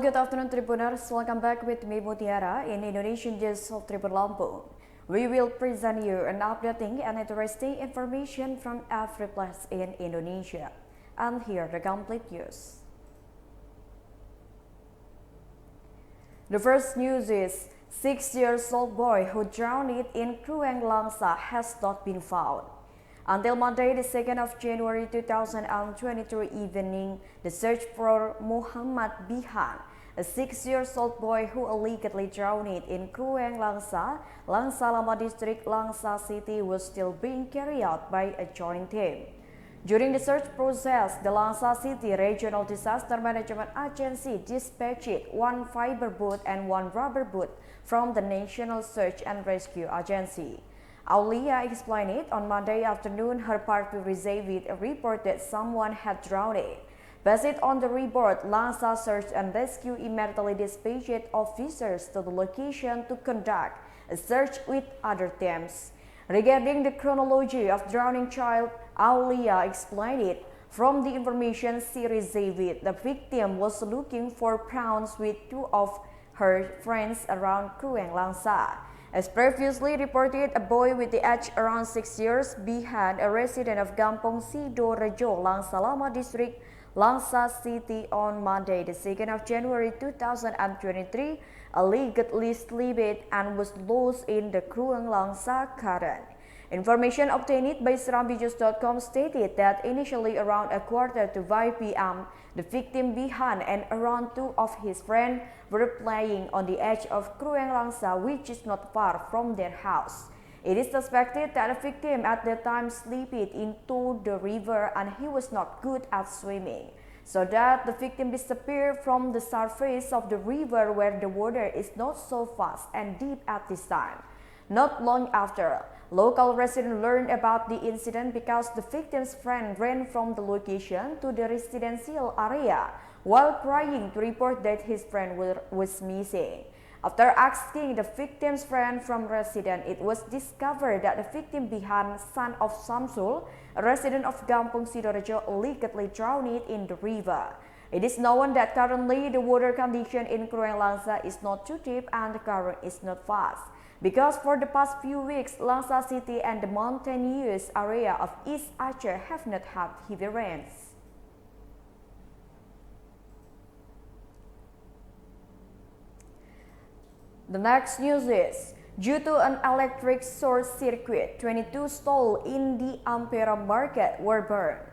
Hello, good afternoon, Tribuners. Welcome back with me, Mutiara, in Indonesian News of Tribun Lampung. We will present you an updating and interesting information from every place in Indonesia. And here the complete news. The first news is 6-year-old boy who drowned in Krueng Langsa has not been found. Until Monday, the 2nd of January 2023 evening, the search for Muhammad Bihan, a 6-year-old boy who allegedly drowned in Krueng Langsa, Langsa Lama District, Langsa City, was still being carried out by a joint team. During the search process, the Langsa City Regional Disaster Management Agency dispatched one fiber boat and one rubber boat from the National Search and Rescue Agency. Aulia explained it on Monday afternoon. Her party received a report that someone had drowned. Based on the report, Langsa Search and Rescue immediately dispatched officers to the location to conduct a search with other teams. Regarding the chronology of drowning child, Aulia explained it. From the information she received, the victim was looking for prawns with two of her friends around Krueng Langsa. As previously reported, a boy with the age around 6 years, Bihan, a resident of Gampong Sidorejo, Langsa Lama District, Langsa City, on Monday, the 2nd of January 2023, allegedly slipped and was lost in the Krueng Langsa current. Information obtained by SerambiNews.com stated that initially around 4:45 p.m., the victim Bihan and around two of his friends were playing on the edge of Krueng Langsa, which is not far from their house. It is suspected that the victim at the time slipped into the river and he was not good at swimming, so that the victim disappeared from the surface of the river where the water is not so fast and deep at this time. Not long after, local residents learned about the incident because the victim's friend ran from the location to the residential area while crying to report that his friend was missing. After asking the victim's friend from resident, it was discovered that the victim Bihan, son of Samsul, a resident of Gampong Sidorejo, allegedly drowned in the river. It is known that currently the water condition in Krueng Langsa is not too deep and the current is not fast, because for the past few weeks, Langsa City and the mountainous area of East Aceh have not had heavy rains. The next news is, due to an electric short circuit, 22 stalls in the Ampera Market were burned.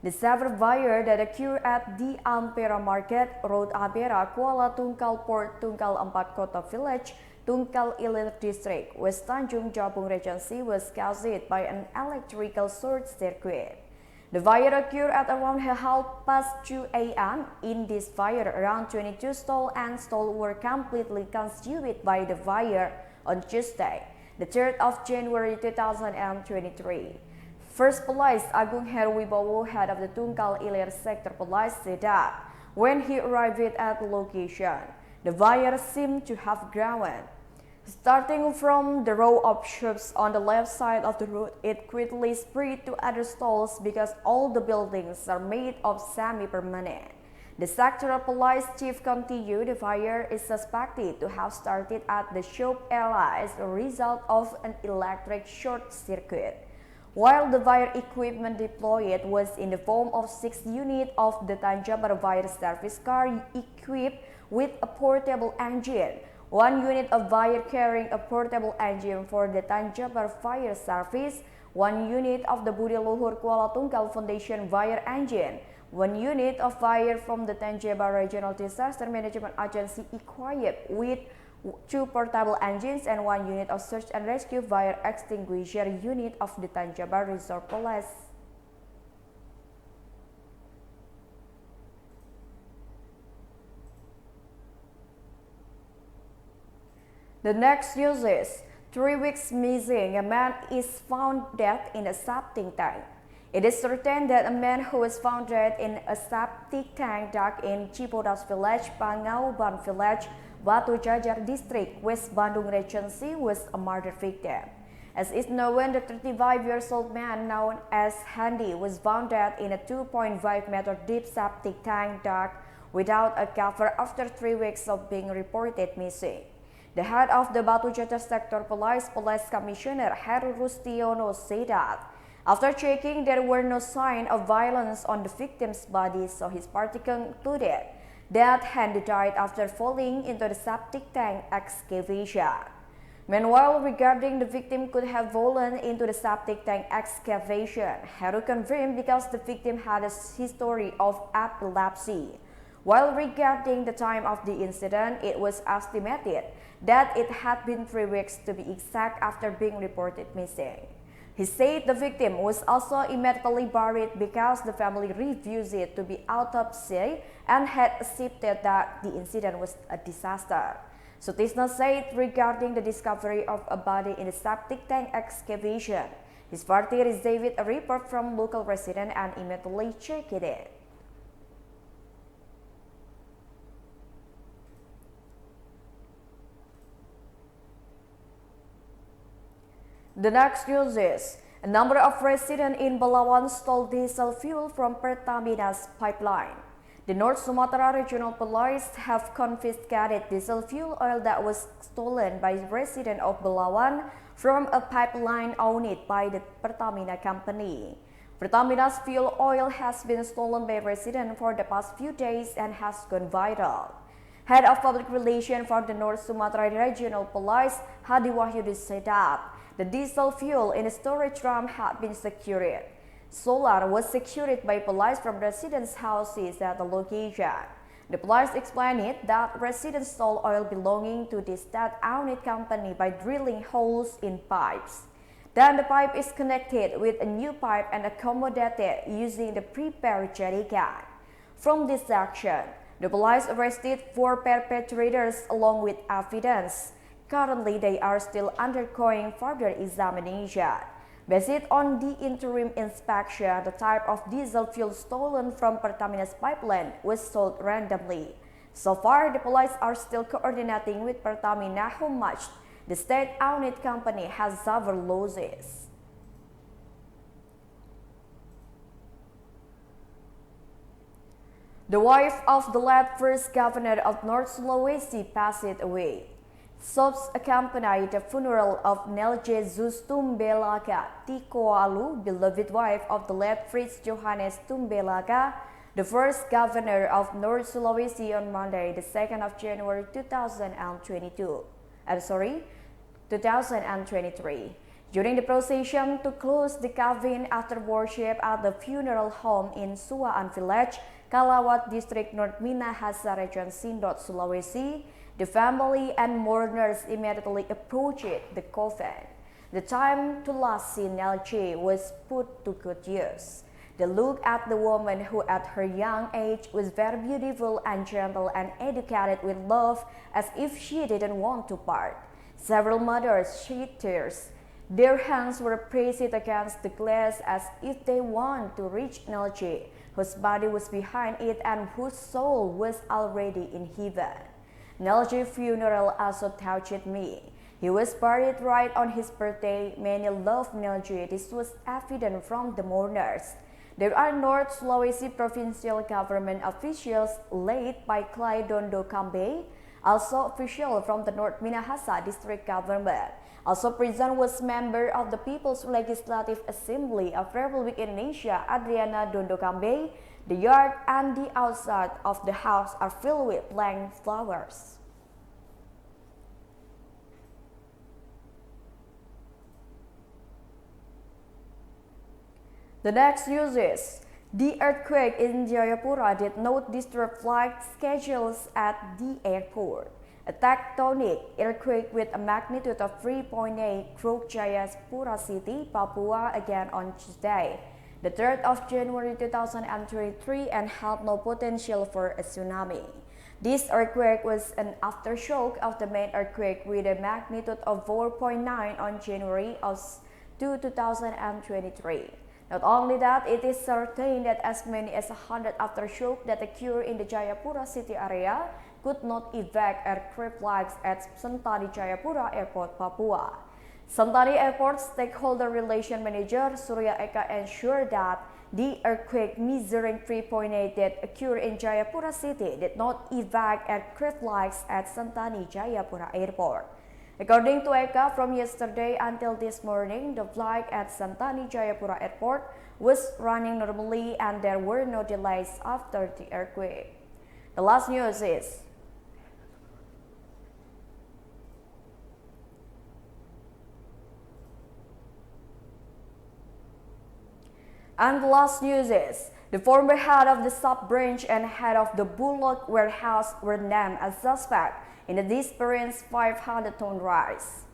The severe fire that occurred at the Ampera Market, Road Ampera, Kuala Tungkal Port, Tungkal Empat Kota Village, Tungkal Ilir District, West Tanjung Jabung Regency, was caused by an electrical short circuit. The fire occurred at around 2:30 a.m. In this fire, around 22 stalls were completely consumed by the fire on Tuesday, the 3rd of January 2023. First Police Agung Heruwibowo, head of the Tungkal Ilir Sector Police, said that when he arrived at the location, the fire seemed to have grown. Starting from the row of shops on the left side of the road, it quickly spread to other stalls because all the buildings are made of semi-permanent. The sectoral police chief continued, the fire is suspected to have started at the shop area as a result of an electric short circuit. While the fire equipment deployed was in the form of 6 units of the Tanjabar Fire Service car equipped with a portable engine, 1 unit of fire carrying a portable engine for the Tanjabar Fire Service, 1 unit of the Budi Luhur Kuala Tungkal Foundation fire engine, 1 unit of fire from the Tanjabar Regional Disaster Management Agency equipped with 2 portable engines, and 1 unit of search and rescue fire extinguisher unit of the Tanjabar Reserve Police. The next news is, 3 weeks missing, a man is found dead in a septic tank. It is certain that a man who was found dead in a septic tank dug in Cibodas Village, Pangauban Village, Batu Jajar District, West Bandung Regency, was a murder victim. As is known, the 35-year-old man known as Handy was found dead in a 2.5-meter deep septic tank dug without a cover after 3 weeks of being reported missing. The head of the Batu Jajar Sector Police Commissioner Heru Rustiono said that after checking, there were no signs of violence on the victim's body, so his party concluded that Hendy died after falling into the septic tank excavation. Meanwhile, regarding the victim could have fallen into the septic tank excavation, Heru confirmed because the victim had a history of epilepsy. While regarding the time of the incident, it was estimated that it had been 3 weeks to be exact after being reported missing. He said the victim was also immediately buried because the family refused it to be autopsied and had accepted that the incident was a disaster. Sutisno said regarding the discovery of a body in the septic tank excavation, his party received a report from local residents and immediately checked it. The next news is, a number of residents in Belawan stole diesel fuel from Pertamina's pipeline. The North Sumatra Regional Police have confiscated diesel fuel oil that was stolen by residents of Belawan from a pipeline owned by the Pertamina company. Pertamina's fuel oil has been stolen by residents for the past few days and has gone viral. Head of Public Relations for the North Sumatra Regional Police, Hadi Wahyudi, said that the diesel fuel in a storage drum had been secured. Solar was secured by police from residents' houses at the location. The police explained it that residents stole oil belonging to the state-owned company by drilling holes in pipes. Then the pipe is connected with a new pipe and accommodated using the prepared jerrycan. From this action, the police arrested 4 perpetrators along with evidence. Currently, they are still undergoing further examination. Based on the interim inspection, the type of diesel fuel stolen from Pertamina's pipeline was sold randomly. So far, the police are still coordinating with Pertamina how much the state-owned company has suffered losses. The wife of the late first governor of North Sulawesi passed away. Sobs accompanied the funeral of Nelje Zus Tumbelaka Tikoalu, beloved wife of the late Fritz Johannes Tumbelaka, the first governor of North Sulawesi, on Monday, the 2nd of January 2023. During the procession to close the cabin after worship at the funeral home in Suaan Village, Kalawat District, North Minahasa Region, Sindot, Sulawesi, the family and mourners immediately approached the coffin. The time to last see Nelje was put to good use. They looked at the woman who at her young age was very beautiful and gentle and educated with love as if she didn't want to part. Several mothers shed tears. Their hands were pressed against the glass as if they want to reach Nelje, whose body was behind it and whose soul was already in heaven. Nelje's funeral also touched me. He was buried right on his birthday. Many loved Nelje. This was evident from the mourners. There are North Sulawesi provincial government officials led by Clay Dondo Kambe, also official from the North Minahasa district government. Also present was member of the People's Legislative Assembly of Republic Indonesia, Adriana Dondo Kambe. The yard and the outside of the house are filled with blank flowers. The next news is, the earthquake in Jayapura did not disturb flight schedules at the airport. A tectonic earthquake with a magnitude of 3.8 struck Jayapura City, Papua again on Tuesday, the 3rd of January 2023, and had no potential for a tsunami. This earthquake was an aftershock of the main earthquake with a magnitude of 4.9 on January 2, 2023. Not only that, it is certain that as many as 100 aftershocks that occur in the Jayapura City area could not evac aircraft flights at Sentani Jayapura Airport, Papua. Sentani Airport Stakeholder Relation Manager Surya Eka ensured that the earthquake measuring 3.8 that occurred in Jayapura City did not evacuate aircraft at Sentani Jayapura Airport. According to Eka, from yesterday until this morning, the flight at Sentani Jayapura Airport was running normally and there were no delays after the earthquake. The last news is the former head of the sub-branch and head of the Bulog warehouse were named as suspect in the disappearance 500-ton rise.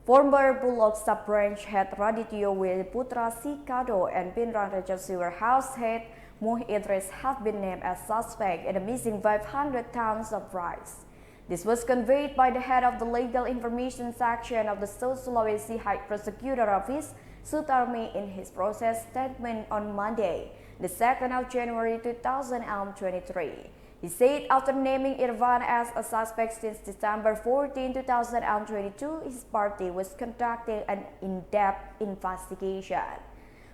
Former Bulog sub-branch head Radityo Putra Sikado and Pinrang Regency warehouse head Muh Idris have been named as suspect in the missing 500 tons of rice. This was conveyed by the head of the Legal Information Section of the South Sulawesi High Prosecutor Office, Sutarmi, in his process statement on Monday, the 2nd of January 2023. He said after naming Irvan as a suspect since December 14, 2022, his party was conducting an in-depth investigation.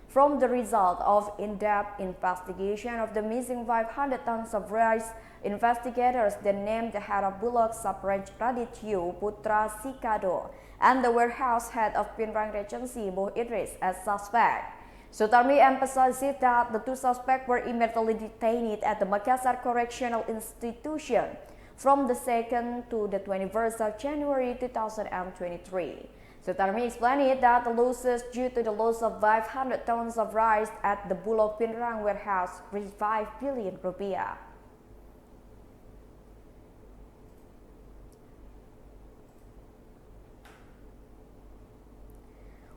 From the result of in-depth investigation of the missing 500 tons of rice, investigators then named the head of Bulog sub-branch Radityo Putra Sikado and the warehouse head of Pinrang Regency Muh Idris as suspect. Sutarmi emphasized that the two suspects were immediately detained at the Makassar Correctional Institution from the 2nd to the 21st of January 2023. Sutarmi explained that the losses due to the loss of 500 tons of rice at the Bulog Pinrang warehouse reached 5 billion rupiah.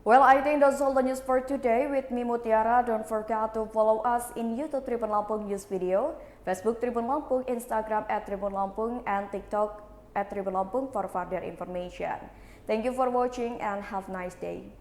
Well, I think that's all the news for today. With me Mutiara, don't forget to follow us in YouTube Tribun Lampung News Video, Facebook Tribun Lampung, Instagram @Tribun Lampung, and TikTok @Tribun Lampung for further information. Thank you for watching and have a nice day.